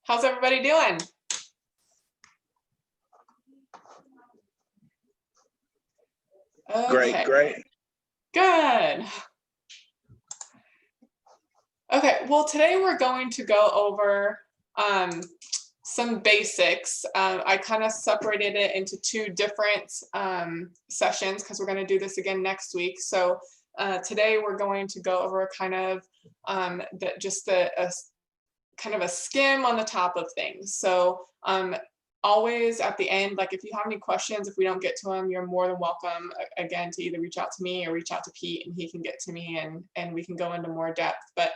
How's everybody doing? Okay. Great. Good. Okay, well, today we're going to go over some basics. I kind of separated it into two different sessions because we're going to do this again next week. So today we're going to go over kind of kind of a skim on the top of things. So always at the end, like if you have any questions, if we don't get to them, you're more than welcome again to either reach out to me or reach out to Pete and he can get to me and we can go into more depth. But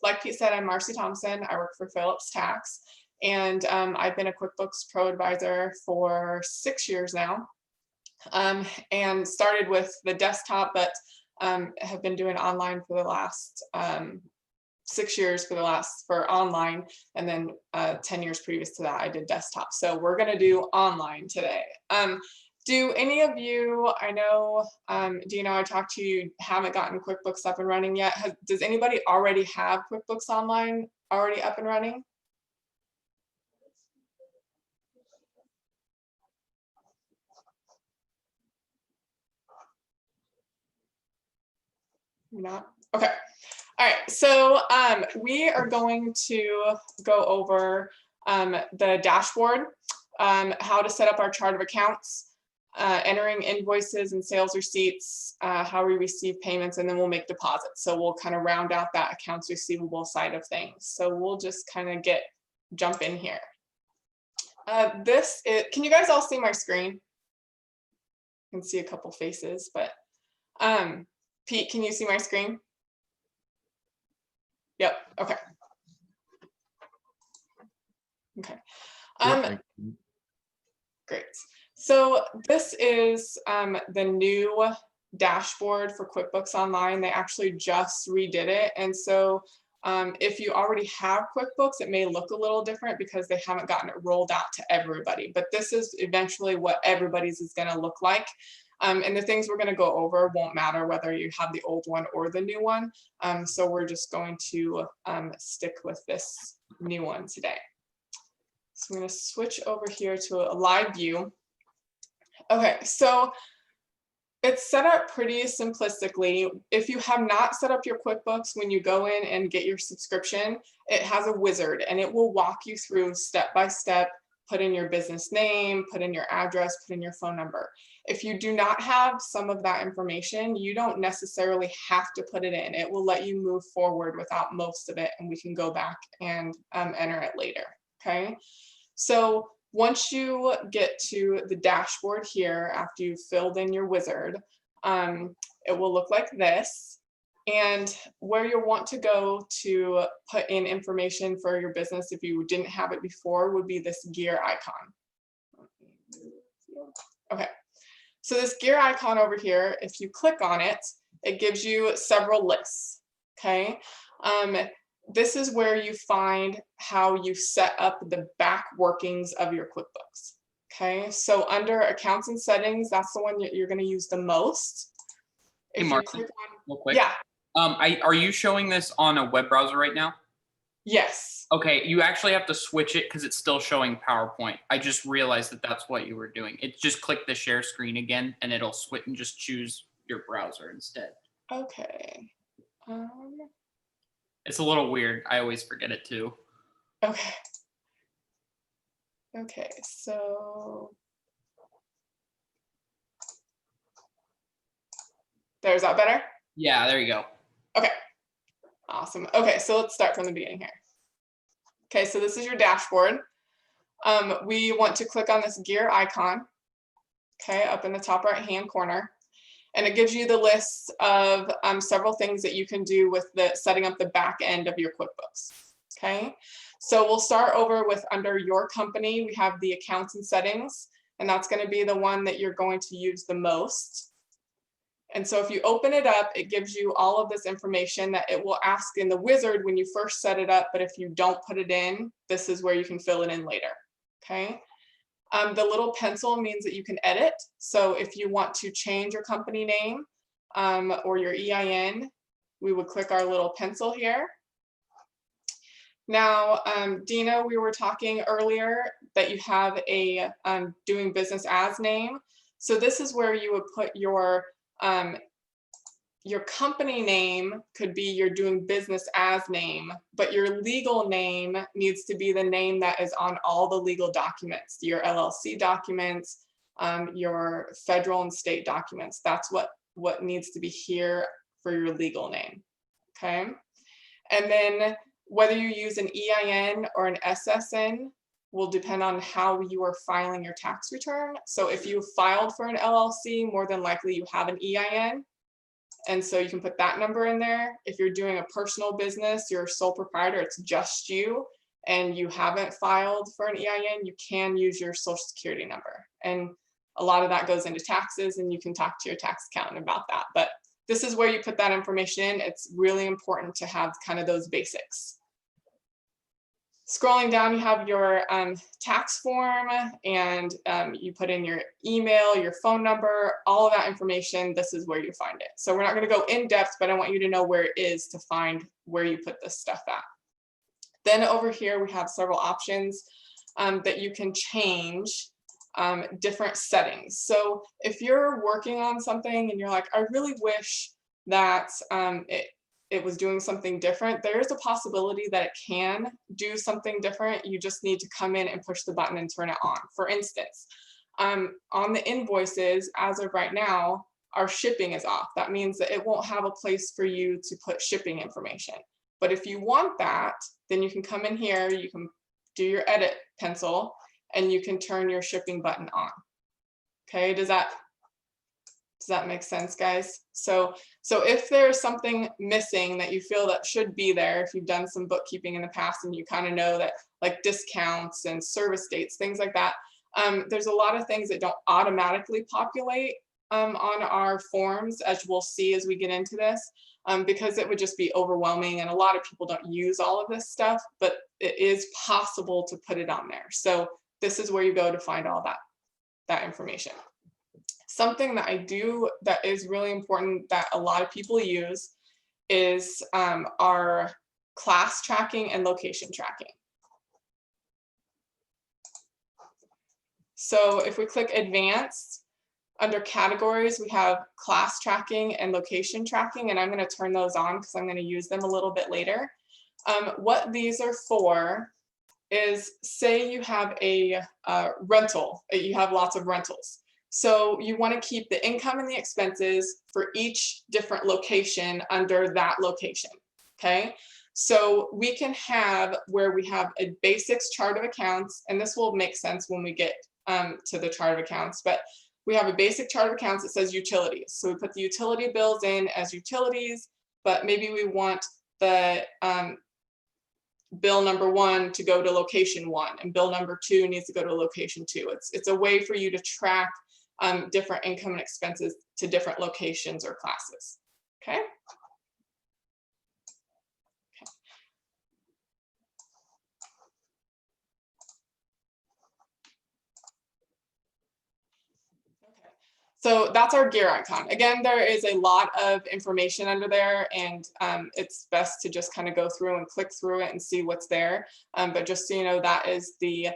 like Pete said, I'm Marcy Thompson. I work for Phillips Tax and I've been a QuickBooks Pro Advisor for 6 years now and started with the desktop, but have been doing online for the last 6 years for online, and then 10 years previous to that I did desktop. So we're going to do online today. Do any of you, I know, Dino, I talked to you, haven't gotten QuickBooks up and running yet. Does anybody already have QuickBooks Online already up and running? Not? Okay. All right, so we are going to go over the dashboard, how to set up our chart of accounts, entering invoices and sales receipts, how we receive payments, and then we'll make deposits. So we'll kind of round out that accounts receivable side of things. So we'll just kind of jump in here. Can you guys all see my screen? I can see a couple faces, but Pete, can you see my screen? Yep. Okay. Okay. Great. So this is the new dashboard for QuickBooks Online. They actually just redid it. And so if you already have QuickBooks, it may look a little different because they haven't gotten it rolled out to everybody. But this is eventually what everybody's is going to look like. And the things we're going to go over won't matter whether you have the old one or the new one. So we're just going to stick with this new one today. So I'm going to switch over here to a live view. Okay, so it's set up pretty simplistically. If you have not set up your QuickBooks, when you go in and get your subscription, it has a wizard and it will walk you through step by step. Put in your business name, put in your address, put in your phone number. If you do not have some of that information, you don't necessarily have to put it in. It will let you move forward without most of it, and we can go back and enter it later, okay? So once you get to the dashboard here, after you've filled in your wizard, it will look like this. And where you'll want to go to put in information for your business if you didn't have it before would be this gear icon. Okay, so this gear icon over here, if you click on it, it gives you several lists, okay? This is where you find how you set up the back workings of your QuickBooks, okay? So under accounts and settings, that's the one that you're gonna use the most. Hey, Mark, real quick. Yeah. Are you showing this on a web browser right now? Yes. Okay, you actually have to switch it because it's still showing PowerPoint. I just realized that that's what you were doing. It just click the share screen again and it'll switch and just choose your browser instead. Okay. It's a little weird. I always forget it too. Okay. Okay, so there's that better? Yeah, there you go. Okay, awesome. Okay, so let's start from the beginning here. Okay, so this is your dashboard. We want to click on this gear icon, okay, up in the top right hand corner. And it gives you the list of several things that you can do with setting up the back end of your QuickBooks, okay? So we'll start over with under your company, we have the accounts and settings, and that's gonna be the one that you're going to use the most. And so if you open it up, it gives you all of this information that it will ask in the wizard when you first set it up, but if you don't put it in, this is where you can fill it in later, okay? The little pencil means that you can edit. So if you want to change your company name or your EIN, we would click our little pencil here. Now, Dina, we were talking earlier that you have a doing business as name. So this is where you would put your company name could be your doing business as name, but your legal name needs to be the name that is on all the legal documents, your LLC documents, your federal and state documents. That's what needs to be here for your legal name, okay? And then whether you use an EIN or an SSN will depend on how you are filing your tax return. So if you filed for an LLC, more than likely you have an EIN. And so you can put that number in there. If you're doing a personal business, you're a sole proprietor, it's just you, and you haven't filed for an EIN, you can use your social security number. And a lot of that goes into taxes, and you can talk to your tax accountant about that. But this is where you put that information in. It's really important to have kind of those basics. Scrolling down, you have your tax form, and you put in your email, your phone number, all of that information. This is where you find it. So we're not going to go in depth, but I want you to know where it is to find where you put this stuff at. Then over here, we have several options that you can change different settings. So if you're working on something and you're like, I really wish that it was doing something different, there is a possibility that it can do something different. You just need to come in and push the button and turn it on. For instance, on the invoices, as of right now, our shipping is off. That means that it won't have a place for you to put shipping information. But if you want that, then you can come in here, you can do your edit pencil, and you can turn your shipping button on. Okay, does that make sense, guys? So if there's something missing that you feel that should be there, if you've done some bookkeeping in the past and you kind of know that, like discounts and service dates, things like that, there's a lot of things that don't automatically populate on our forms, as we'll see as we get into this, because it would just be overwhelming, and a lot of people don't use all of this stuff, but it is possible to put it on there. So this is where you go to find all that information. Something that I do that is really important that a lot of people use is our class tracking and location tracking. So if we click advanced, under categories, we have class tracking and location tracking, and I'm going to turn those on because I'm going to use them a little bit later. What these are for is, say you have a rental, you have lots of rentals. So you want to keep the income and the expenses for each different location under that location, okay? So we can have where we have a basics chart of accounts, and this will make sense when we get to the chart of accounts, but we have a basic chart of accounts that says utilities. So we put the utility bills in as utilities, but maybe we want the bill number 1 to go to location 1, and bill number 2 needs to go to location 2. It's a way for you to track different income and expenses to different locations or classes, okay? So that's our gear icon. Again, there is a lot of information under there, and it's best to just kind of go through and click through it and see what's there. But just so you know, that is the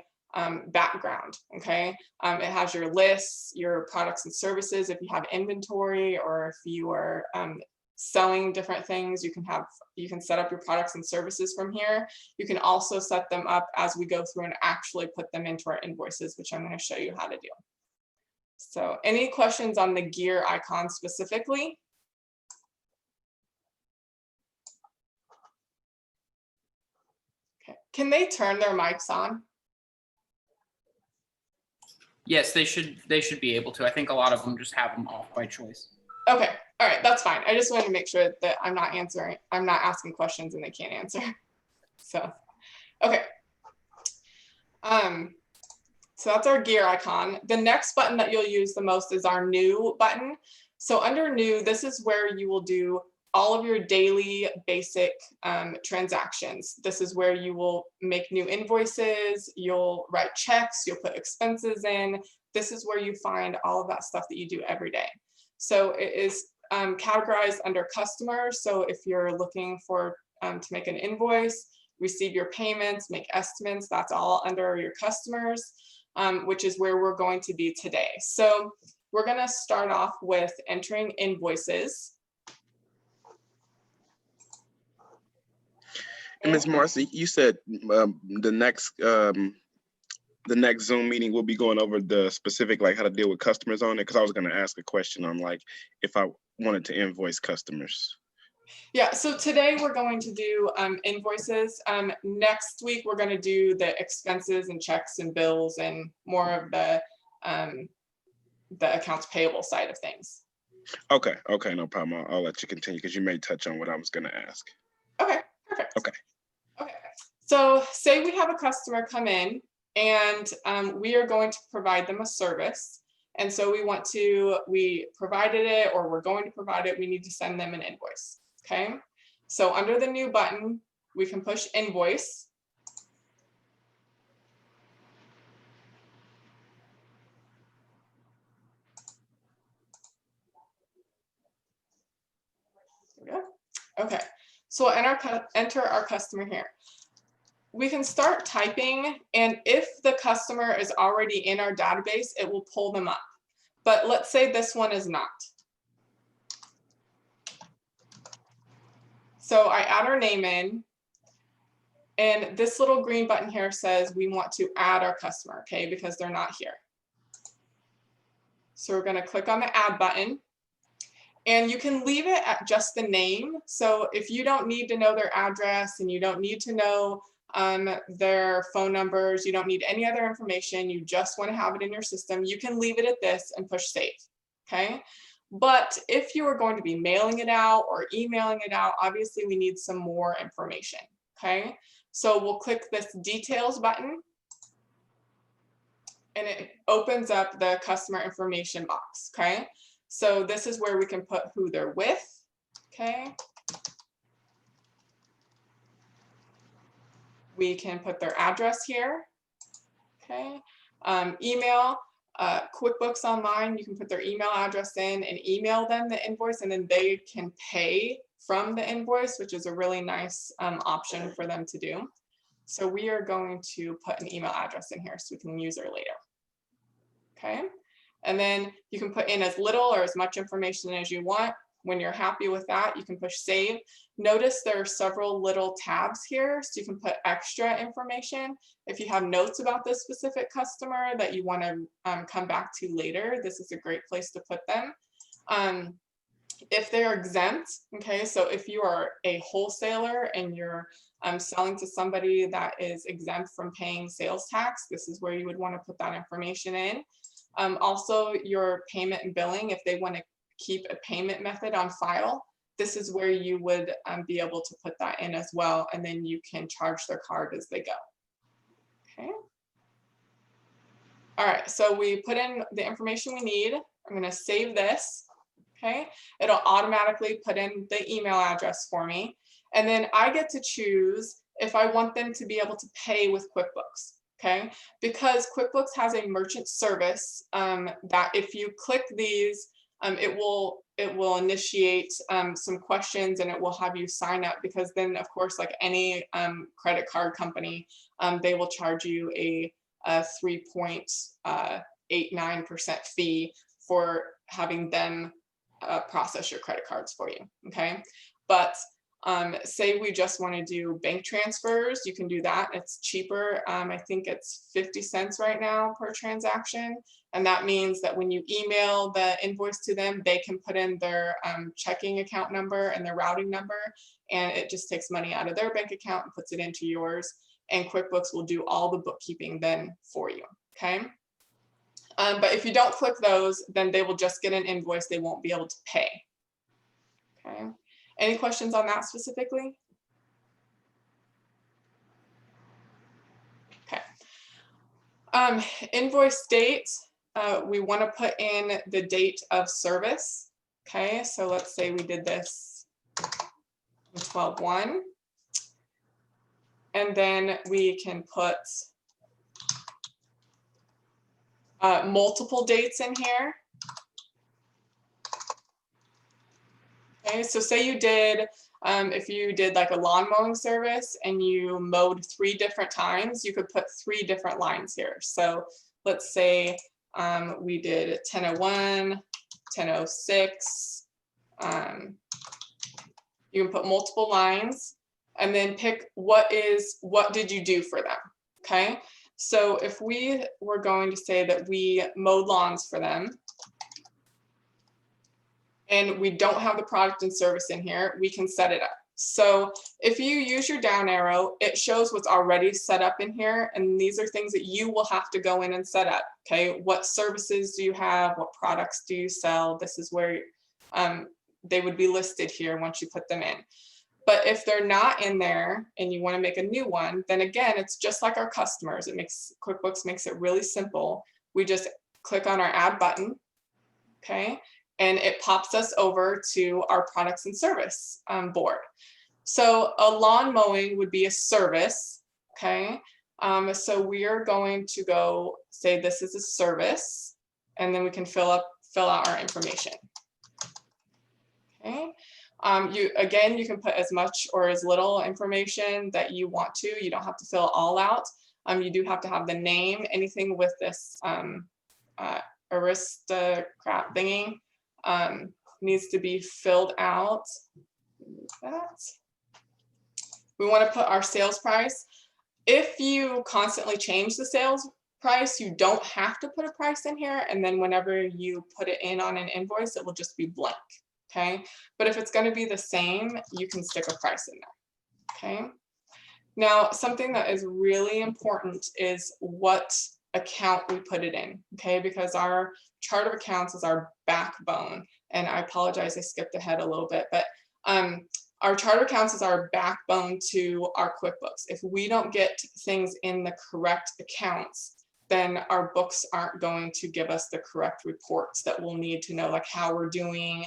background, okay? It has your lists, your products and services, if you have inventory, or if you are selling different things, you can set up your products and services from here. You can also set them up as we go through and actually put them into our invoices, which I'm going to show you how to do. So any questions on the gear icon specifically? Okay. Can they turn their mics on? Yes, they should be able to. I think a lot of them just have them off by choice. Okay, all right, that's fine. I just wanted to make sure that I'm not asking questions and they can't answer. So, okay. So that's our gear icon. The next button that you'll use the most is our new button. So under new, this is where you will do all of your daily basic transactions. This is where you will make new invoices, you'll write checks, you'll put expenses in. This is where you find all of that stuff that you do every day. So it is categorized under customers. So if you're looking for to make an invoice, receive your payments, make estimates. That's all under your customers, which is where we're going to be today. So we're going to start off with entering invoices. And Ms. Marcy, you said the next Zoom meeting will be going over the specific, like how to deal with customers on it, because I was going to ask a question on like if I wanted to invoice customers. Yeah, so today we're going to do invoices. Next week we're going to do the expenses and checks and bills and more of the accounts payable side of things. Okay, no problem. I'll let you continue because you may touch on what I was going to ask. Okay, perfect. Okay. So say we have a customer come in and we are going to provide them a service. And so we provided it or we're going to provide it, we need to send them an invoice. Okay, so under the new button, we can push invoice. There we go. Okay, so enter our customer here. We can start typing, and if the customer is already in our database, it will pull them up. But let's say this one is not. So I add our name in, and this little green button here says we want to add our customer, okay, because they're not here. So we're going to click on the add button, and you can leave it at just the name. So if you don't need to know their address and you don't need to know their phone numbers, you don't need any other information, you just want to have it in your system, you can leave it at this and push save, okay? But if you are going to be mailing it out or emailing it out, obviously we need some more information, okay? So we'll click this details button and it opens up the customer information box, okay? So this is where we can put who they're with, okay? We can put their address here, okay? Email. QuickBooks Online, you can put their email address in and email them the invoice, and then they can pay from the invoice, which is a really nice option for them to do. So we are going to put an email address in here so we can use her later. Okay, and then you can put in as little or as much information as you want. When you're happy with that, you can push save. Notice there are several little tabs here, so you can put extra information. If you have notes about this specific customer that you want to come back to later, this is a great place to put them. If they're exempt, okay, so if you are a wholesaler and you're selling to somebody that is exempt from paying sales tax, this is where you would want to put that information in. Also, your payment and billing, if they want to keep a payment method on file, this is where you would be able to put that in as well, and then you can charge their card as they go. Okay. All right, so we put in the information we need. I'm going to save this. Okay, it'll automatically put in the email address for me, and then I get to choose if I want them to be able to pay with QuickBooks. Okay, because QuickBooks has a merchant service that if you click these, it will initiate some questions and it will have you sign up, because then of course, like any credit card company, they will charge you a 3.89% fee for having them process your credit cards for you. Okay, but say we just want to do bank transfers, you can do that. It's cheaper. I think it's 50 cents right now per transaction. And that means that when you email the invoice to them, they can put in their checking account number and their routing number, and it just takes money out of their bank account and puts it into yours. And QuickBooks will do all the bookkeeping then for you, okay? But if you don't click those, then they will just get an invoice. They won't be able to pay, okay? Any questions on that specifically? Okay. Invoice date, we want to put in the date of service. Okay, so let's say we did this 12/1. And then we can put multiple dates in here. Okay, so say you did If you did like a lawn mowing service and you mowed 3 different times, you could put 3 different lines here. So let's say we did 10:01, 10:06. You can put multiple lines and then pick what did you do for them, okay? So if we were going to say that we mowed lawns for them, and we don't have the product and service in here, we can set it up. So if you use your down arrow, it shows what's already set up in here, and these are things that you will have to go in and set up, okay? What services do you have? What products do you sell? This is where they would be listed here once you put them in. But if they're not in there and you want to make a new one, then again, it's just like our customers. QuickBooks makes it really simple. We just click on our add button, okay? And it pops us over to our products and service board. So a lawn mowing would be a service, okay? So we are going to go say this is a service, and then we can fill out our information. Okay. You can put as much or as little information that you want to. You don't have to fill it all out. You do have to have the name. Anything with this aristocrat thingy needs to be filled out. We want to put our sales price. If you constantly change the sales price, you don't have to put a price in here, and then whenever you put it in on an invoice, it will just be blank. Okay, but if it's going to be the same, you can stick a price in there. Okay, now something that is really important is what account we put it in. Okay, because our chart of accounts is our backbone, and I apologize, I skipped ahead a little bit, but our chart of accounts is our backbone to our QuickBooks. If we don't get things in the correct accounts, then our books aren't going to give us the correct reports that we'll need to know, like how we're doing,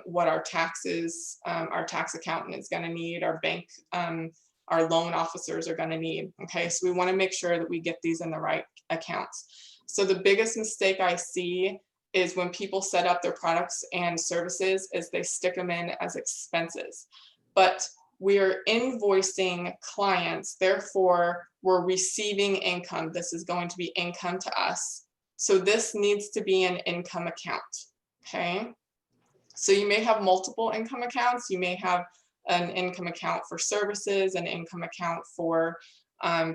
what our taxes, our tax accountant is going to need, our bank, our loan officers are going to need. Okay, so we want to make sure that we get these in the right accounts. So the biggest mistake I see is when people set up their products and services is they stick them in as expenses. But we are invoicing clients, therefore we're receiving income. This is going to be income to us. So this needs to be an income account, okay? So you may have multiple income accounts. You may have an income account for services, an income account for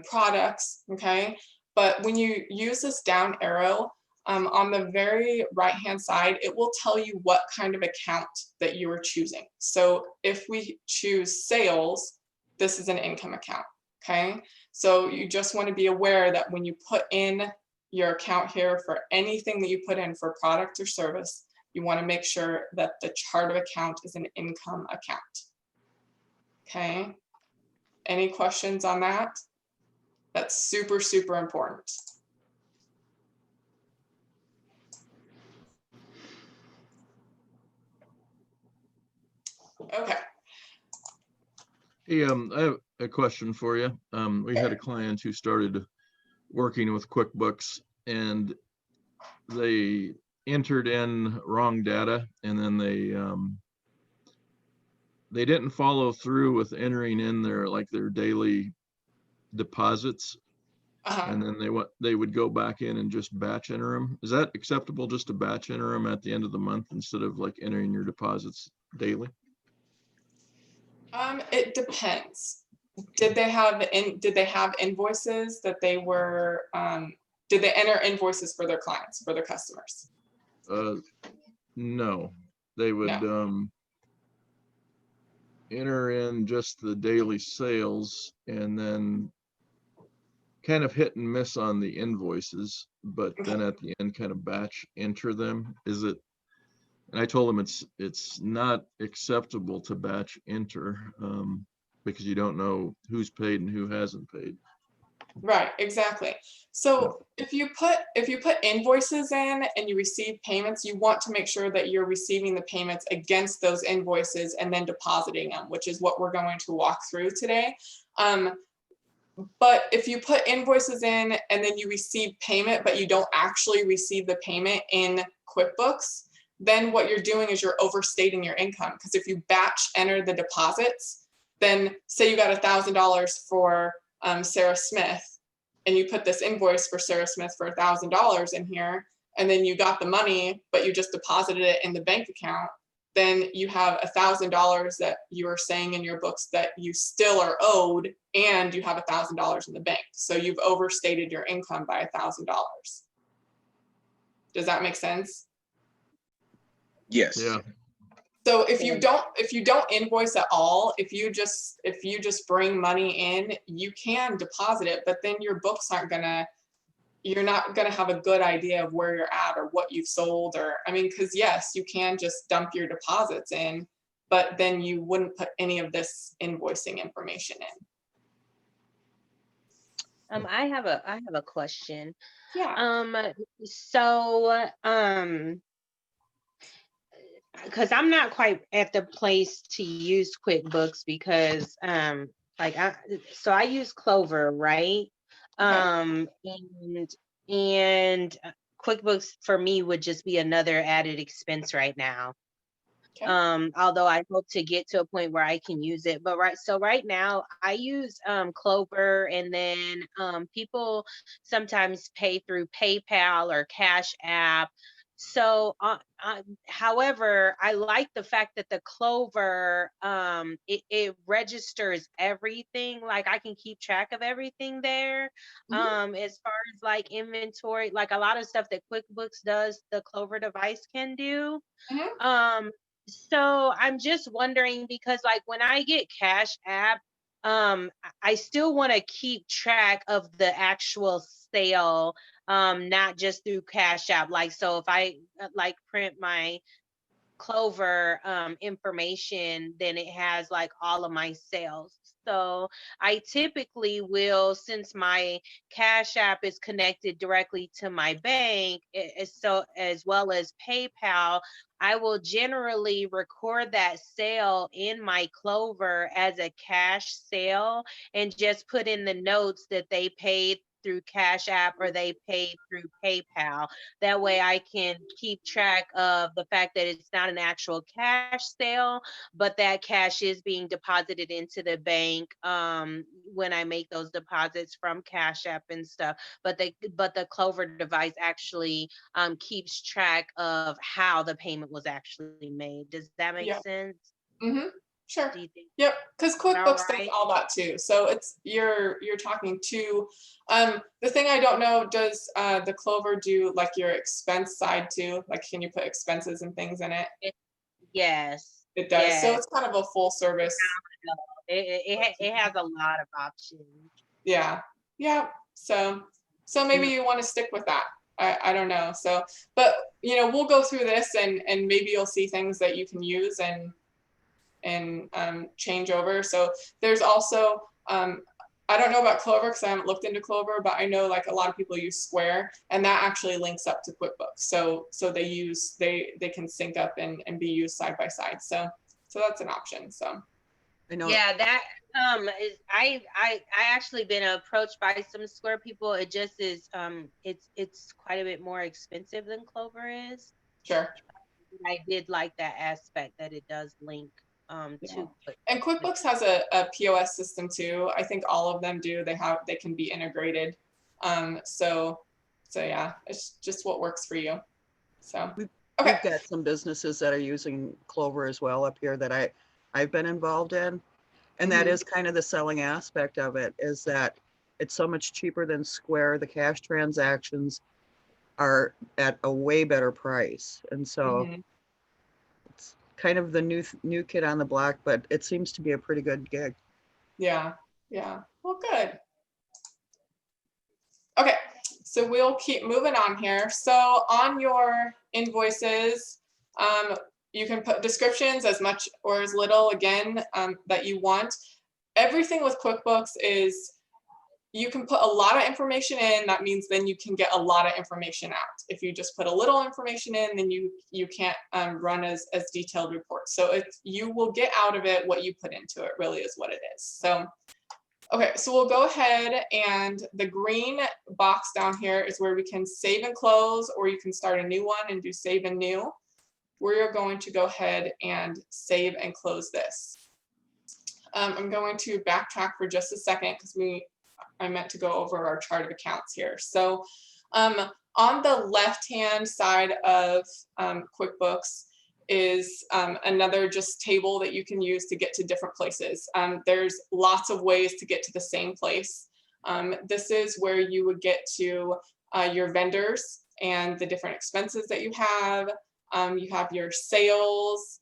products, okay? But when you use this down arrow, on the very right-hand side, it will tell you what kind of account that you are choosing. So if we choose sales, this is an income account, okay? So you just want to be aware that when you put in your account here for anything that you put in for product or service, you want to make sure that the chart of account is an income account, okay? Any questions on that? That's super, super important. Okay. Hey, I have a question for you. We had a client who started working with QuickBooks, and they entered in wrong data, and then they didn't follow through with entering in their daily deposits, and then they would go back in and just batch enter them. Is that acceptable, just to batch enter them at the end of the month instead of like entering your deposits daily? It depends. Did they have invoices that they were, did they enter invoices for their clients, for their customers? No, they would enter in just the daily sales and then kind of hit and miss on the invoices, but then at the end kind of batch enter them. And I told them it's not acceptable to batch enter because you don't know who's paid and who hasn't paid. Right, exactly. So if you put invoices in and you receive payments, you want to make sure that you're receiving the payments against those invoices and then depositing them, which is what we're going to walk through today. But if you put invoices in and then you receive payment, but you don't actually receive the payment in QuickBooks, then you're going to have to go back and enter those invoices. So then what you're doing is you're overstating your income. Because if you batch enter the deposits, then say you got $1,000 for Sarah Smith, and you put this invoice for Sarah Smith for $1,000 in here, and then you got the money, but you just deposited it in the bank account, then you have $1,000 that you are saying in your books that you still are owed, and you have $1,000 in the bank. So you've overstated your income by $1,000. Does that make sense? Yes. Yeah. So if you don't invoice at all, if you just bring money in, you can deposit it, but then your books you're not gonna have a good idea of where you're at or what you've sold, or I mean, because yes, you can just dump your deposits in, but then you wouldn't put any of this invoicing information in. I have a question. Yeah. So because I'm not quite at the place to use QuickBooks because I use Clover, right? Okay. And QuickBooks for me would just be another added expense right now. Okay. Although I hope to get to a point where I can use it. But right now I use Clover, and then people sometimes pay through PayPal or Cash App. So however, I like the fact that the Clover it registers everything. Like I can keep track of everything there. As far as like inventory, like a lot of stuff that QuickBooks does, the Clover device can do. Mhm. So I'm just wondering because like when I get Cash App, I still want to keep track of the actual sale, not just through Cash App. Like so if I like print my Clover information, then it has like all of my sales. So I typically will, since my Cash App is connected directly to my bank, so as well as PayPal, I will generally record that sale in my Clover as a cash sale and just put in the notes that they paid through Cash App or they paid through PayPal. That way I can keep track of the fact that it's not an actual cash sale, but that cash is being deposited into the bank when I make those deposits from Cash App and stuff. But the Clover device actually keeps track of how the payment was actually made. Does that make Yeah. sense? Mm-hmm. Sure. Do you think Yep. Because all QuickBooks does right? all that too. So it's you're talking to the thing I don't know, does the Clover do like your expense side too? Like can you put expenses and things in it? Yes. It does. So Yes. it's kind of a full service. It has a lot of options. Yeah. Yeah. So maybe you want to stick with that. I don't know. So but we'll go through this and maybe you'll see things that you can use and change over. So there's also I don't know about Clover because I haven't looked into Clover, but I know like a lot of people use Square, and that actually links up to QuickBooks. So they can sync up and be used side by side. So that's an option. So I know. Yeah, that is I actually been approached by some Square people. It just is it's quite a bit more expensive than Clover is. sure. I did like that aspect that it does link Yeah. to QuickBooks. And QuickBooks has a POS system too. I think all of them do. They can be integrated. So yeah, it's just what works for you. So We've okay. got some businesses that are using Clover as well up here that I've been involved in. And that is kind of the selling aspect of it, is that it's so much cheaper than Square. The cash transactions are at a way better price. And so it's kind of the new kid on the block, but it seems to be a pretty good gig. Yeah. Yeah. Well, good. Okay. So we'll keep moving on here. So on your invoices, you can put descriptions as much or as little, again, that you want. Everything with QuickBooks is you can put a lot of information in. That means then you can get a lot of information out. If you just put a little information in, then you can't run as detailed reports. So you will get out of it what you put into it, really is what it is. So okay, so we'll go ahead, and the green box down here is where we can save and close, or you can start a new one and do save and new. we're going to go ahead and save and close this. I'm going to backtrack for just a second because I meant to go over our chart of accounts here. So on the left-hand side of QuickBooks is another just table that you can use to get to different places. There's lots of ways to get to the same place. This is where you would get to your vendors and the different expenses that you have. You have your sales,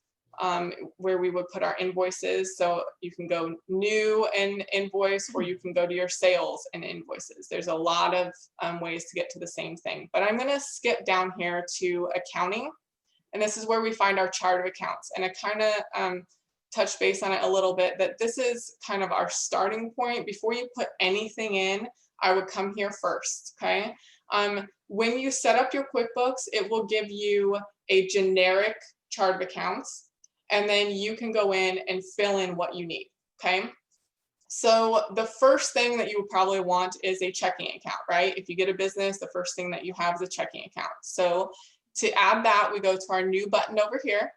where we would put our invoices. So you can go new and invoice, or you can go to your sales and invoices. There's a lot of ways to get to the same thing, but I'm gonna skip down here to accounting. And this is where we find our chart of accounts. And I kind of touched base on it a little bit, that this is kind of our starting point. Before you put anything in, I would come here first, okay? When you set up your QuickBooks, it will give you a generic chart of accounts, and then you can go in and fill in what you need, okay? So the first thing that you would probably want is a checking account, right? If you get a business, the first thing that you have is a checking account. So to add that, we go to our new button over here,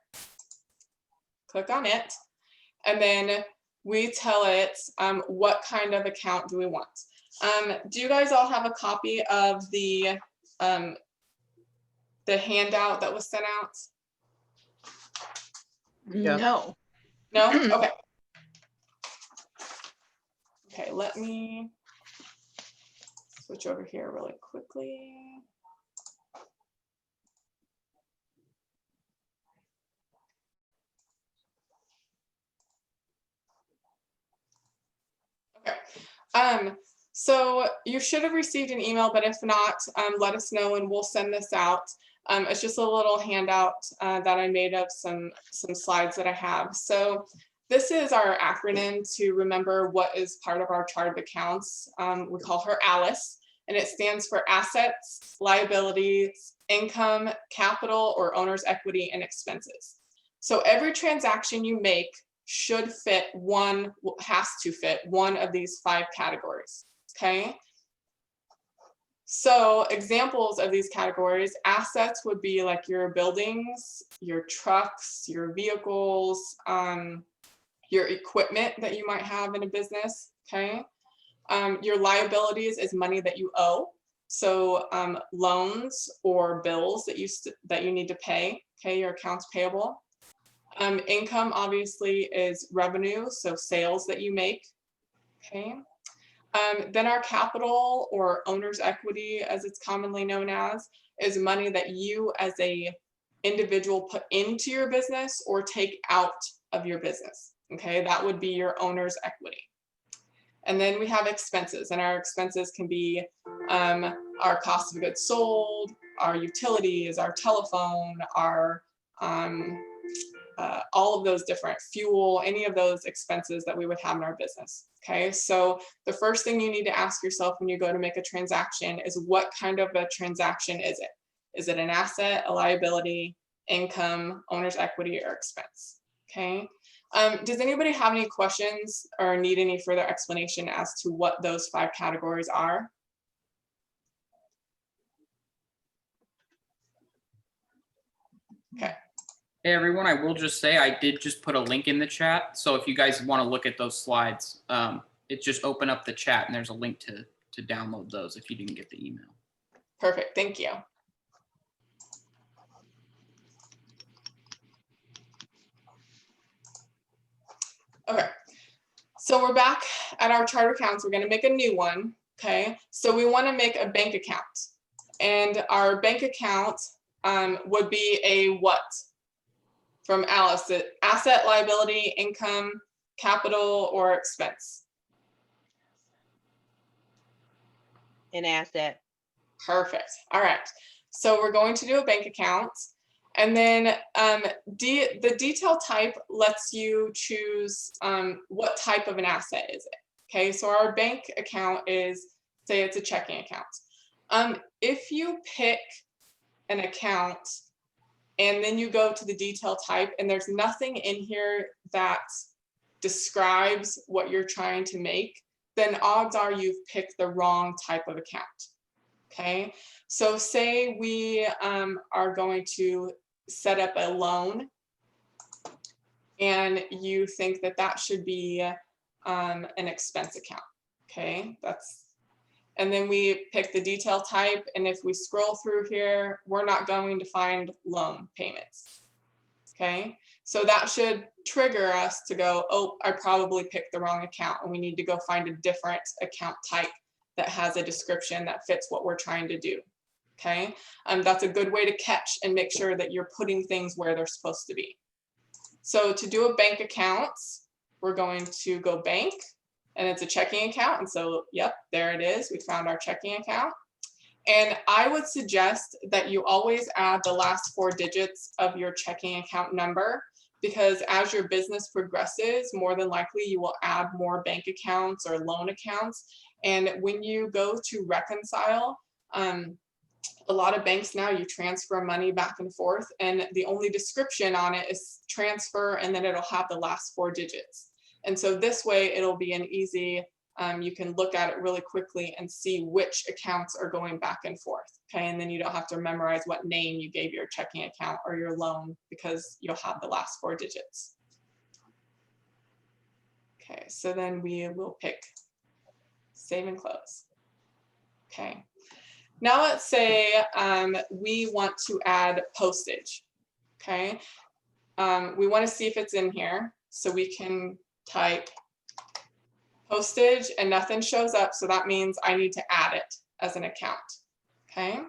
click on it, and then we tell it what kind of account do we want. Do you guys all have a copy of the handout that was sent out? Yeah. No. No? Okay. Okay, let me switch over here really quickly. Okay. So you should have received an email, but if not, let us know and we'll send this out. It's just a little handout that I made of some slides that I have. So this is our acronym to remember what is part of our chart of accounts. We call her Alice, and it stands for assets, liabilities, income, capital or owner's equity, and expenses. So every transaction you make should fit has to fit one of these 5 categories, okay? So examples of these categories, assets would be like your buildings, your trucks, your vehicles, your equipment that you might have in a business, okay? Your liabilities is money that you owe. So loans or bills that you need to pay, okay, your accounts payable. Income obviously is revenue, so sales that you make, okay? Then our capital or owner's equity, as it's commonly known as, is money that you as a individual put into your business or take out of your business, okay? That would be your owner's equity. And then we have expenses, and our expenses can be our cost of goods sold, our utilities, our telephone, our all of those different fuel, any of those expenses that we would have in our business. Okay, so the first thing you need to ask yourself when you go to make a transaction is, what kind of a transaction is it? Is it an asset, a liability, income, owner's equity, or expense? Okay, does anybody have any questions or need any further explanation as to what those 5 categories are? Okay. Hey everyone, I will just say I did just put a link in the chat. So if you guys want to look at those slides, it just open up the chat and there's a link to download those if you didn't get the email. Perfect, thank you. Okay, so we're back at our chart of accounts. We're going to make a new one, okay? So we want to make a bank account, and our bank account would be a what? From Alice, the asset, liability, income, capital, or expense? An asset. Perfect. All right. So we're going to do a bank account. And then the detail type lets you choose what type of an asset is it. Okay, so our bank account is, say it's a checking account. If you pick an account and then you go to the detail type and there's nothing in here that describes what you're trying to make, then odds are you've picked the wrong type of account. Okay, so say we are going to set up a loan and you think that that should be an expense account. Okay, and then we pick the detail type, and if we scroll through here, we're not going to find loan payments. Okay, so that should trigger us to go, oh, I probably picked the wrong account, and we need to go find a different account type that has a description that fits what we're trying to do. Okay, that's a good way to catch and make sure that you're putting things where they're supposed to be. So to do a bank account, we're going to go bank, and it's a checking account. And so, yep, there it is. We found our checking account. And I would suggest that you always add the last 4 digits of your checking account number, because as your business progresses, more than likely you will add more bank accounts or loan accounts. And when you go to reconcile, a lot of banks now, you transfer money back and forth, and the only description on it is transfer, and then it'll have the last 4 digits. And so this way it'll be an easy, you can look at it really quickly and see which accounts are going back and forth. Okay, and then you don't have to memorize what name you gave your checking account or your loan, because you'll have the last 4 digits. Okay, so then we will pick save and close. Okay, now let's say we want to add postage. Okay, we want to see if it's in here, so we can type postage and nothing shows up, so that means I need to add it as an account. Okay,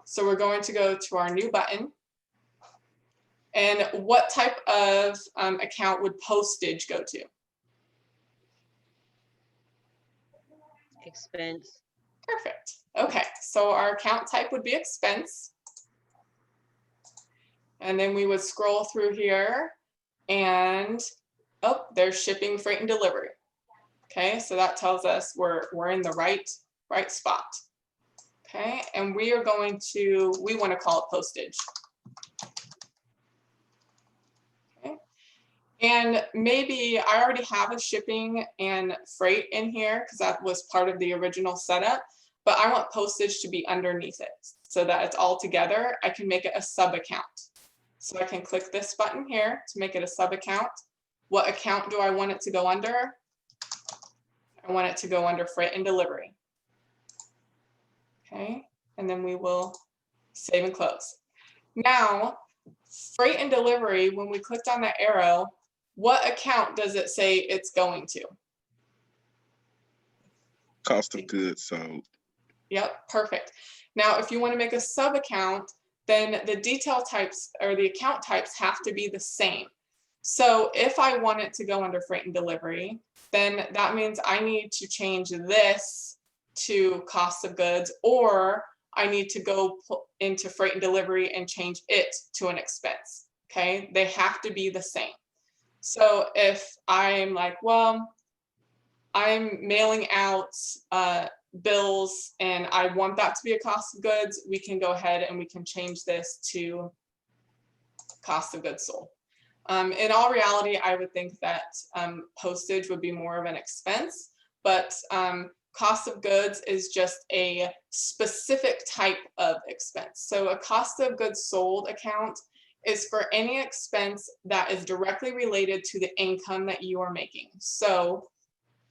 so we're going to go to our new button, and what type of account would postage go to? Expense. Perfect. Okay, so our account type would be expense, and then we would scroll through here, and oh, there's shipping, freight, and delivery. Okay, so that tells us we're in the right spot. Okay, and we want to call it postage. Okay, and maybe I already have a shipping and freight in here because that was part of the original setup, but I want postage to be underneath it so that it's all together. I can make it a sub account. So I can click this button here to make it a sub account. What account do I want it to go under? I want it to go under freight and delivery. Okay, and then we will save and close. Now, freight and delivery, when we clicked on that arrow, what account does it say it's going to? Cost of goods sold. Yep, perfect. Now, if you want to make a sub account, then the detail types or the account types have to be the same. So if I want it to go under freight and delivery, then that means I need to change this to cost of goods, or I need to go into freight and delivery and change it to an expense. Okay, they have to be the same. So if I'm like, well, I'm mailing out bills and I want that to be a cost of goods, we can go ahead and we can change this to cost of goods sold. In all reality, I would think that postage would be more of an expense, but cost of goods is just a specific type of expense. So a cost of goods sold account is for any expense that is directly related to the income that you are making. So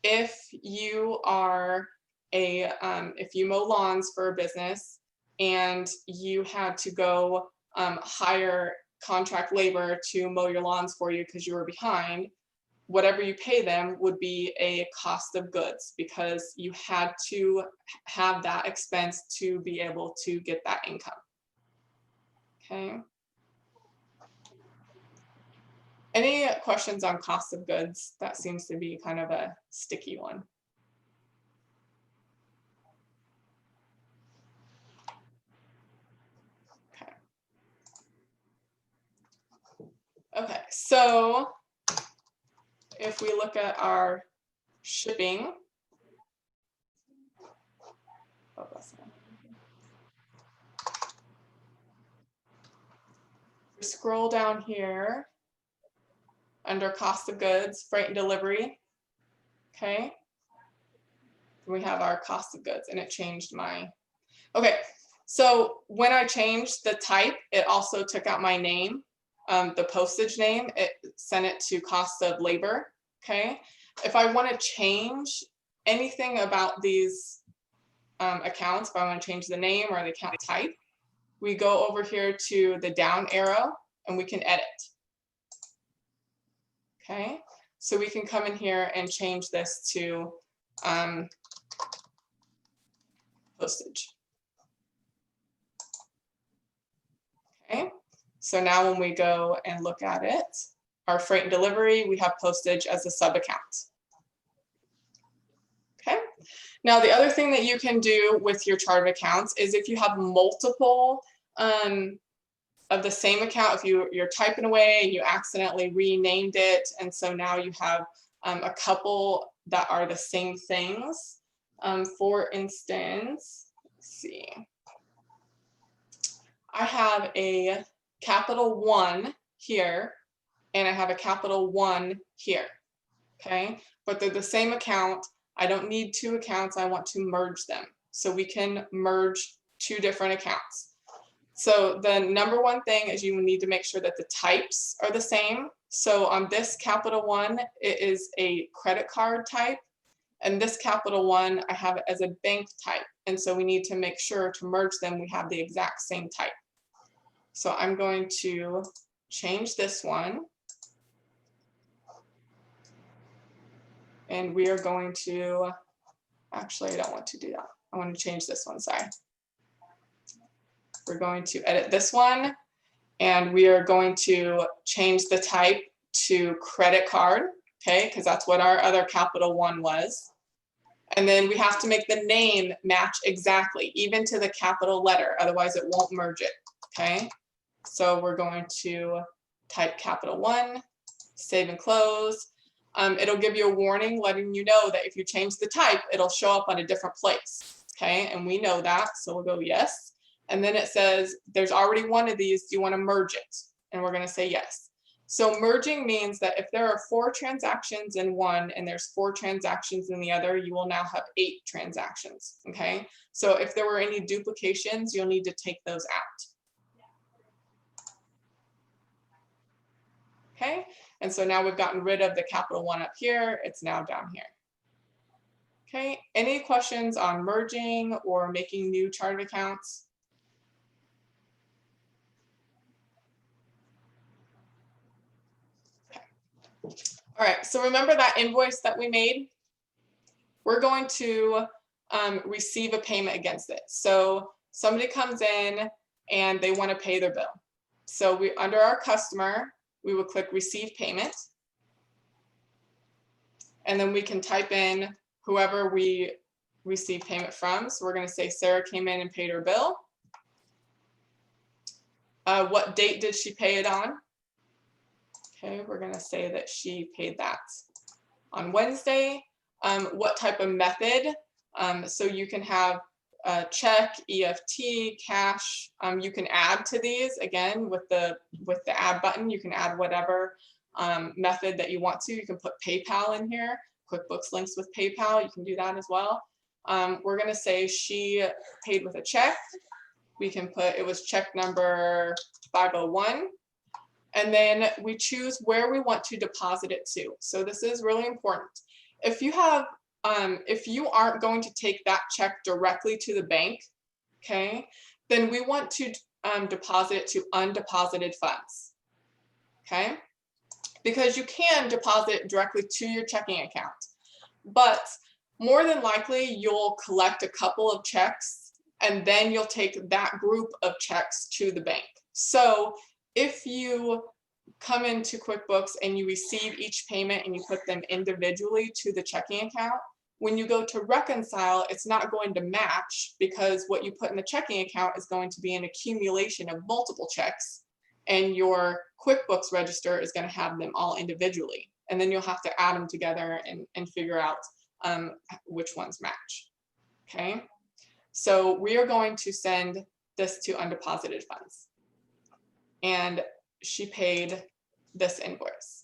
if you are if you mow lawns for a business and you had to go hire contract labor to mow your lawns for you because you were behind, whatever you pay them would be a cost of goods because you had to have that expense to be able to get that income. Okay. Any questions on cost of goods? That seems to be kind of a sticky one. Okay, so if we look at our shipping, we scroll down here under cost of goods, freight and delivery. Okay, we have our cost of goods, and it changed my. Okay, So when I changed the type, it also took out my name, the postage name. It sent it to cost of labor. Okay. If I want to change anything about these accounts, if I want to change the name or the account type, we go over here to the down arrow and we can edit. Okay. So we can come in here and change this to postage. Okay, so now when we go and look at it, our freight and delivery, we have postage as a sub account. Okay, now the other thing that you can do with your chart of accounts is if you have multiple of the same account, if you're typing away and you accidentally renamed it, and so now you have a couple that are the same things. For instance, let's see. I have a capital 1 here and I have a capital 1 here, okay? But they're the same account. I don't need 2 accounts. I want to merge them. So we can merge 2 different accounts. So the number one thing is you need to make sure that the types are the same. So on this capital 1, it is a credit card type. And this capital 1, I have it as a bank type. And so we need to make sure to merge them, we have the exact same type. So I'm going to change this one. And we are going to, actually, I don't want to do that. I want to change this one, sorry. We're going to edit this one. And we are going to change the type to credit card, okay? Because that's what our other capital 1 was. And then we have to make the name match exactly, even to the capital letter. Otherwise, it won't merge it, okay? So we're going to type capital 1, save and close. It'll give you a warning letting you know that if you change the type, it'll show up on a different place, okay? And we know that, so we'll go yes. And then it says, there's already one of these, do you want to merge it? And we're going to say yes. So merging means that if there are 4 transactions in one and there's 4 transactions in the other, you will now have 8 transactions, okay? So if there were any duplications, you'll need to take those out. Okay, and so now we've gotten rid of the capital 1 up here, it's now down here. Okay, any questions on merging or making new chart of accounts? Okay. All right, so remember that invoice that we made? We're going to receive a payment against it. So somebody comes in and they want to pay their bill. So we, under our customer, we will click receive payment. And then we can type in whoever we receive payment from. So we're going to say Sarah came in and paid her bill. What date did she pay it on? Okay, we're going to say that she paid that on Wednesday. What type of method? So you can have check, EFT, cash. You can add to these again with the add button. You can add whatever method that you want to. You can put PayPal in here. QuickBooks links with PayPal. You can do that as well. We're going to say she paid with a check. We can put it was check number 501. And then we choose where we want to deposit it to. So this is really important. If you have if you aren't going to take that check directly to the bank, okay, then we want to deposit it to undeposited funds, okay? Because you can deposit it directly to your checking account, but more than likely you'll collect a couple of checks and then you'll take that group of checks to the bank. So if you come into QuickBooks and you receive each payment and you put them individually to the checking account, when you go to reconcile, it's not going to match because what you put in the checking account is going to be an accumulation of multiple checks, and your QuickBooks register is going to have them all individually. And then you'll have to add them together and figure out which ones match. Okay, so we are going to send this to undeposited funds. And she paid this invoice.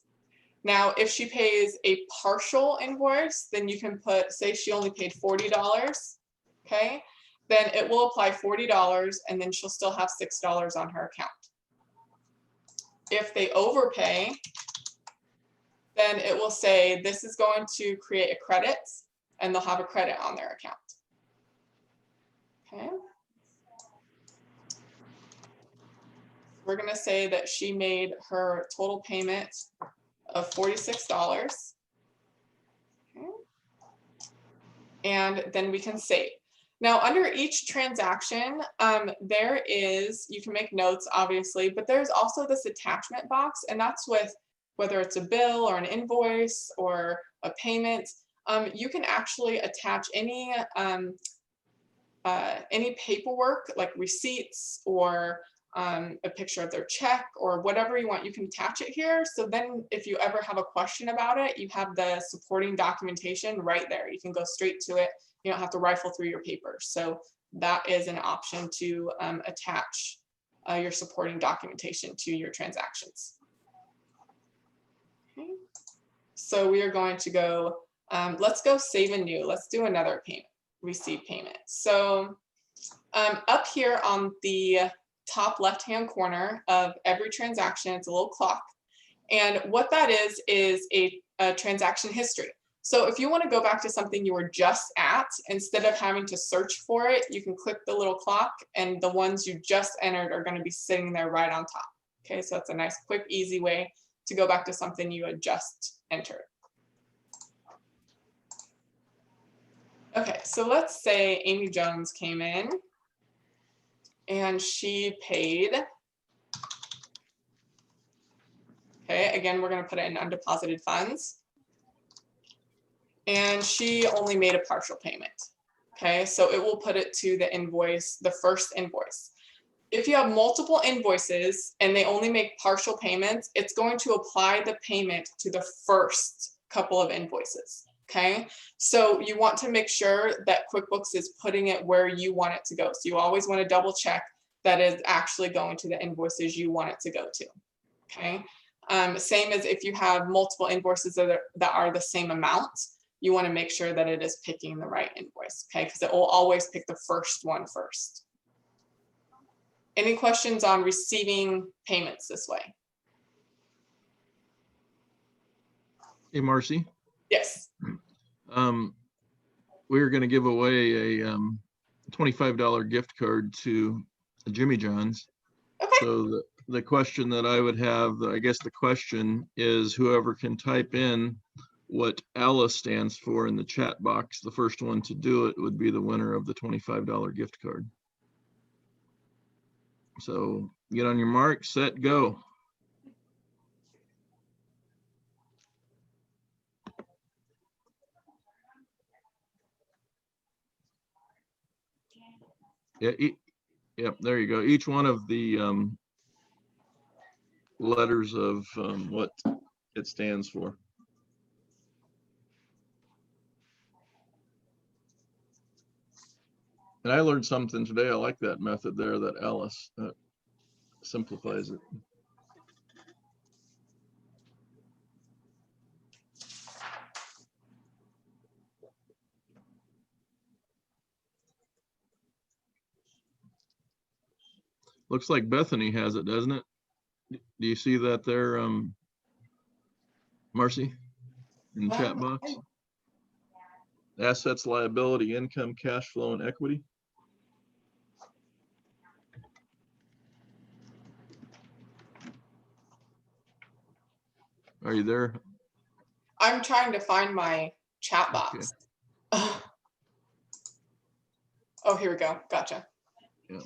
Now, if she pays a partial invoice, then you can put, say she only paid $40, okay? then it will apply $40 and then she'll still have $6 on her account. If they overpay, then it will say this is going to create a credit and they'll have a credit on their account. Okay. We're going to say that she made her total payment of $46. Okay. And then we can save. Now, under each transaction, there is, you can make notes, obviously, but there's also this attachment box, and that's with whether it's a bill or an invoice or a payment. You can actually attach any paperwork like receipts or a picture of their check or whatever you want. You can attach it here. So then if you ever have a question about it, you have the supporting documentation right there. You can go straight to it. You don't have to rifle through your papers. So that is an option to attach your supporting documentation to your transactions. Okay. So we are going to go, let's go save and new. Let's do another payment, receive payment. So up here on the top left-hand corner of every transaction, it's a little clock. And what that is a transaction history. So if you want to go back to something you were just at, instead of having to search for it, you can click the little clock and the ones you just entered are going to be sitting there right on top. Okay, so that's a nice, quick, easy way to go back to something you had just entered. Okay, so let's say Amy Jones came in and she paid. Okay, again, we're going to put it in undeposited funds. And she only made a partial payment. Okay, so it will put it to the invoice, the first invoice. If you have multiple invoices and they only make partial payments, it's going to apply the payment to the first couple of invoices. Okay, so you want to make sure that QuickBooks is putting it where you want it to go. So you always want to double check that is actually going to the invoices you want it to go to. Okay, same as if you have multiple invoices that are the same amount, you want to make sure that it is picking the right invoice, okay? Because it will always pick the first one first. Any questions on receiving payments this way? Hey, Marcy. Yes. We're going to give away a $25 gift card to Jimmy John's. Okay. So the question that I would have, I guess the question is whoever can type in what Alice stands for in the chat box, the first one to do it would be the winner of the $25 gift card. So get on your mark, set, go. Yeah, yep, there you go. Each one of the letters of what it stands for. And I learned something today. I like that method there that Alice simplifies it. Looks like Bethany has it, doesn't it? Do you see that there, Marcy, in the chat box? Assets, liability, income, cash flow, and equity. Are you there? I'm trying to find my chat box. Okay. Oh, here we go. Gotcha. Yeah.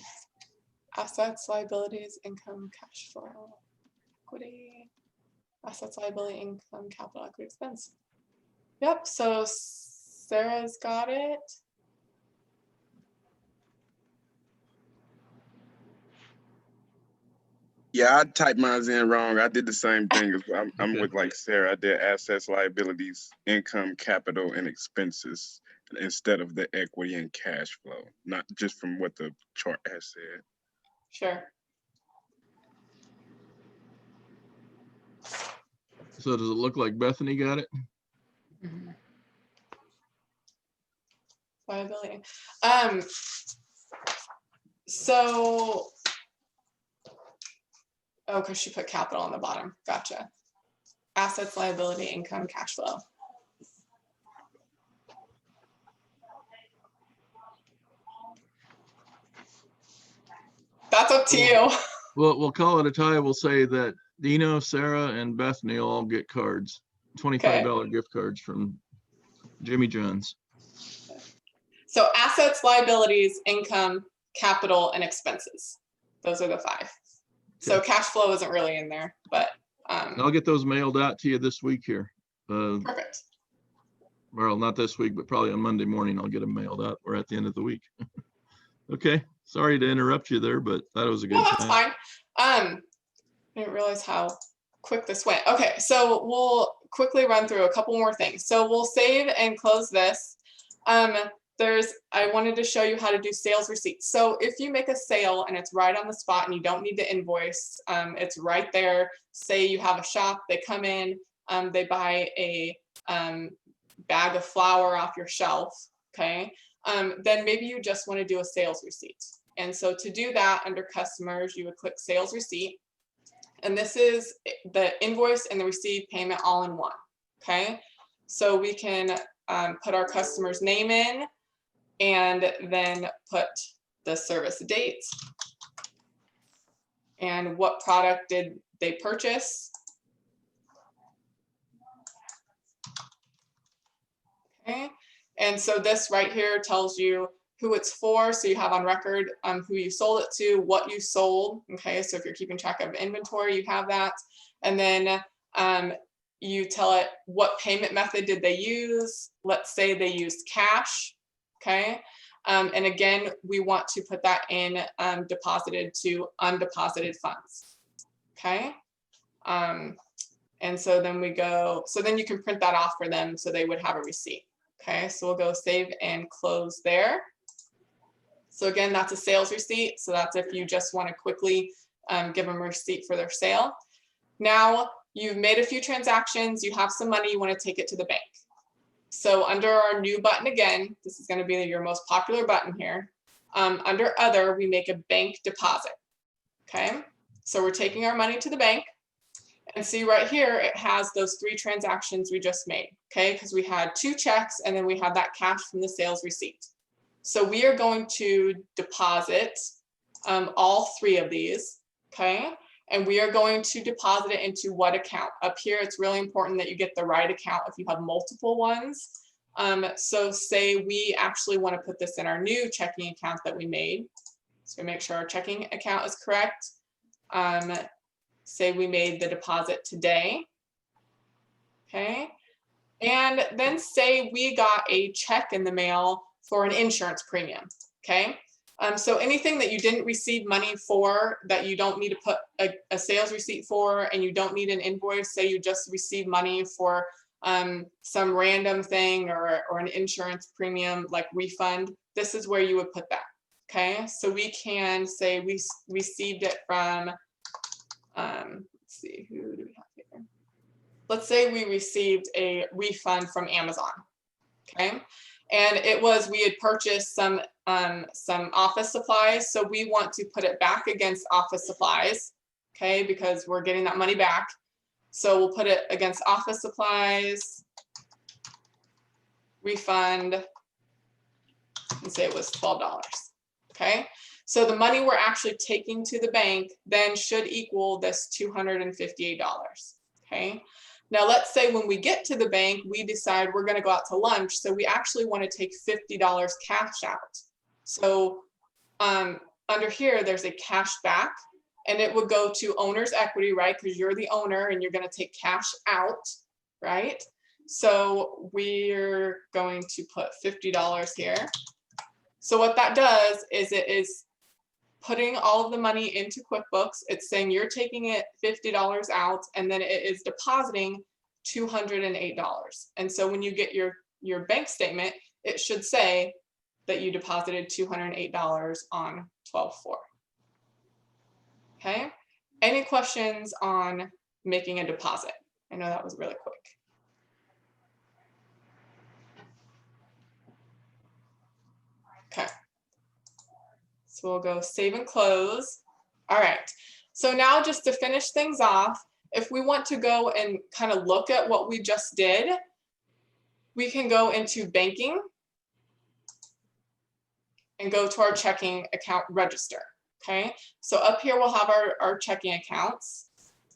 Assets, liabilities, income, cash flow, equity. Assets, liability, income, capital, equity, expense. Yep, so Sarah's got it. Yeah, I typed mine in wrong. I did the same thing. I'm Okay. with like Sarah. I did assets, liabilities, income, capital, and expenses instead of the equity and cash flow, not just from what the chart has said. Sure. So does it look like Bethany got it? Mm-hmm. Liability. So, oh, because she put capital on the bottom. Gotcha. Assets, liability, income, cash flow. That's up to you. We'll call it a tie. We'll say that Dino, Sarah, and Bethany all get cards, $25 gift cards from Jimmy John's. So assets, liabilities, income, capital, and expenses. Those are the 5. So cash flow isn't really in there, but I'll get those mailed out to you this week here. perfect. Well, not this week, but probably on Monday morning, I'll get them mailed out. We're at the end of the week. Okay, sorry to interrupt you there, but that was a good No, that's time. fine. I didn't realize how quick this went. Okay, so we'll quickly run through a couple more things. So we'll save and close this. I wanted to show you how to do sales receipts. So if you make a sale and it's right on the spot and you don't need the invoice, it's right there. Say you have a shop, they come in, they buy a bag of flour off your shelf, okay? Then maybe you just want to do a sales receipt. And so to do that, under customers, you would click sales receipt. And this is the invoice and the receipt payment all in one, okay? So we can put our customer's name in and then put the service date and what product did they purchase. Okay, and so this right here tells you who it's for, so you have on record who you sold it to, what you sold. Okay, so if you're keeping track of inventory, you have that. And then you tell it what payment method did they use. Let's say they used cash. Okay, and again, we want to put that in deposited to undeposited funds. Okay, and so then we go, so then you can print that off for them so they would have a receipt. Okay, so we'll go save and close there. So again, that's a sales receipt. So that's if you just want to quickly give them a receipt for their sale. Now you've made a few transactions, you have some money, you want to take it to the bank. So under our new button again, this is going to be your most popular button here. Under other, we make a bank deposit. Okay, so we're taking our money to the bank. And see right here, it has those 3 transactions we just made, okay? Because we had 2 checks and then we had that cash from the sales receipt. So we are going to deposit all 3 of these, okay? And we are going to deposit it into what account? Up here, it's really important that you get the right account if you have multiple ones. So say we actually want to put this in our new checking account that we made. So make sure our checking account is correct. Say we made the deposit today, okay? And then say we got a check in the mail for an insurance premium, okay? So anything that you didn't receive money for, that you don't need to put a sales receipt for, and you don't need an invoice, say you just received money for some random thing or an insurance premium like refund, this is where you would put that, okay? So we can say we received it from, let's see, who do we have here? Let's say we received a refund from Amazon, okay? And it was, we had purchased some office supplies, so we want to put it back against office supplies, okay? Because we're getting that money back. So we'll put it against office supplies, refund, and say it was $12, okay? So the money we're actually taking to the bank then should equal this $258, okay? Now let's say when we get to the bank, we decide we're gonna go out to lunch, so we actually wanna take $50 cash out. So under here, there's a cash back, and it would go to owner's equity, right? Because you're the owner and you're gonna take cash out, right? So we're going to put $50 here. So what that does is it is putting all of the money into QuickBooks. It's saying you're taking it $50 out, and then it is depositing $208. And so when you get your bank statement, it should say that you deposited $208 on 12/4. Okay, any questions on making a deposit? I know that was really quick. So So we'll go save and close. All right. So now just to finish things off, if we want to go and kind of look at what we just did, we can go into banking and go to our checking account register. Okay. So up here we'll have our checking accounts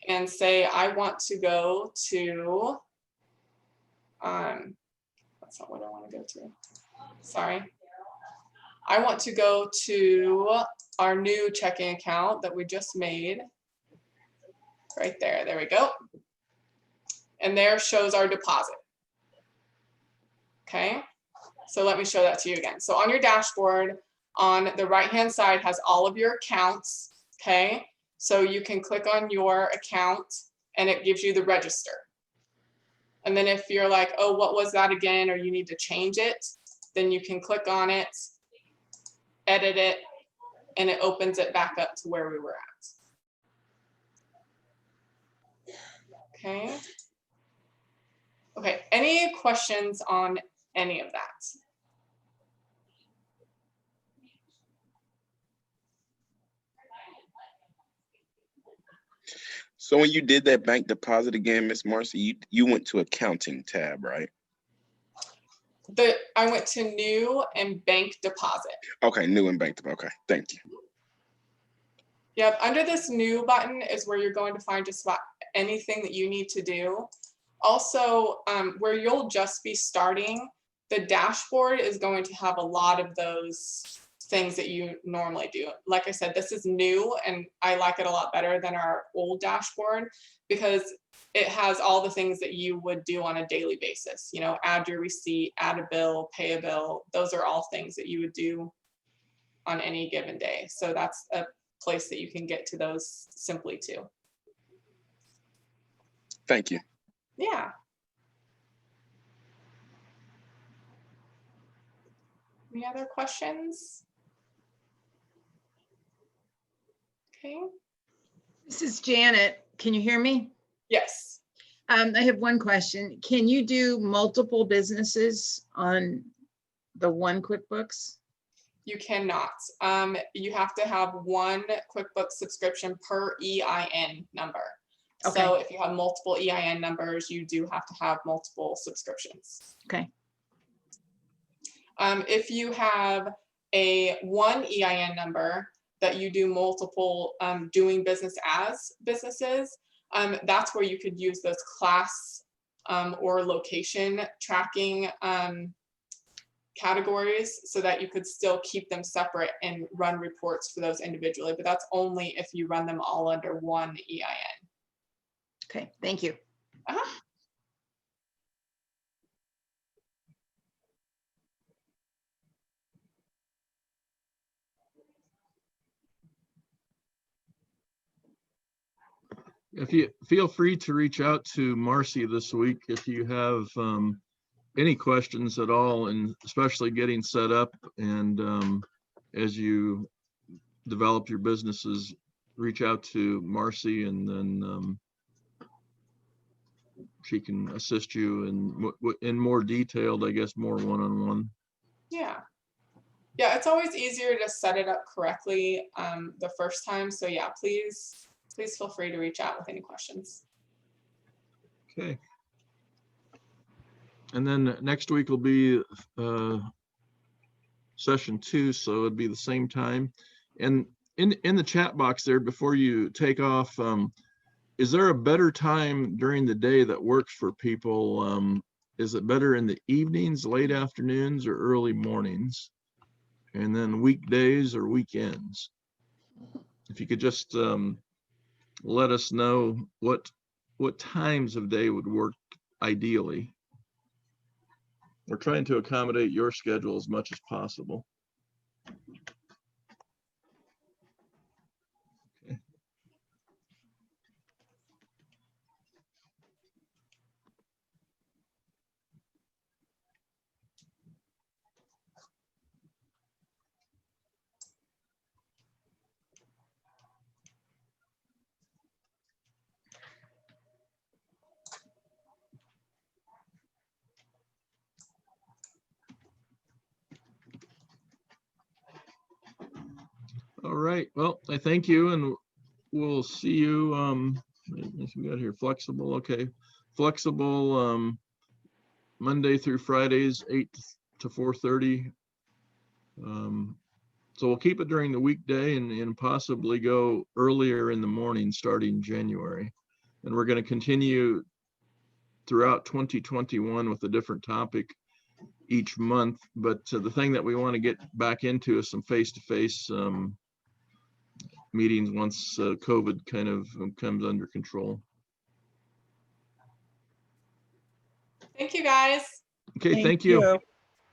and say, I want to go to, that's not what I want to go to. Sorry. I want to go to our new checking account that we just made. Right there, there we go. And there shows our deposit. Okay, so let me show that to you again. So on your dashboard, on the right-hand side has all of your accounts, okay? So you can click on your account and it gives you the register. And then if you're like, oh, what was that again? Or you need to change it, then you can click on it, edit it, and it opens it back up to where we were at. Okay. Okay, any questions on any of that? So when you did that bank deposit again, Miss Marcy, you went to accounting tab, right? I went to new and bank deposit. Okay, new and bank deposit. Okay, thank you. Yep, under this new button is where you're going to find just about anything that you need to do. Also, where you'll just be starting, the dashboard is going to have a lot of those things that you normally do. Like I said, this is new and I like it a lot better than our old dashboard because it has all the things that you would do on a daily basis. You know, add your receipt, add a bill, pay a bill. Those are all things that you would do on any given day. So that's a place that you can get to those simply too. Thank you. Yeah. Any other questions? Okay. This is Janet. Can you hear me? Yes. I have one question. Can you do multiple businesses on the one QuickBooks? You cannot. You have to have one QuickBooks subscription per EIN number. Okay. So if you have multiple EIN numbers, you do have to have multiple subscriptions. Okay. If you have one EIN number that you do multiple doing business as businesses, that's where you could use those class or location tracking categories so that you could still keep them separate and run reports for those individually, but that's only if you run them all under one EIN. Okay, thank you. Uh-huh. If you feel free to reach out to Marcy this week if you have any questions at all, and especially getting set up and as you develop your businesses, reach out to Marcy and then she can assist you in more detailed, I guess, more one-on-one. Yeah. Yeah, it's always easier to set it up correctly the first time. So yeah, please feel free to reach out with any questions. Okay. And then next week will be session 2, so it'd be the same time. And in the chat box there, before you take off, is there a better time during the day that works for people? Is it better in the evenings, late afternoons, or early mornings? And then weekdays or weekends? If you could just let us know what times of day would work ideally. We're trying to accommodate your schedule as much as possible. Okay. All right, well, I thank you, and we'll see you, what we got here, flexible, okay. Flexible, Monday through Fridays, 8 to 4:30. So we'll keep it during the weekday and possibly go earlier in the morning, starting January. And we're going to continue throughout 2021 with a different topic each month. But the thing that we want to get back into is some face-to-face meetings once COVID kind of comes under control. Thank you, guys. Okay, thank you.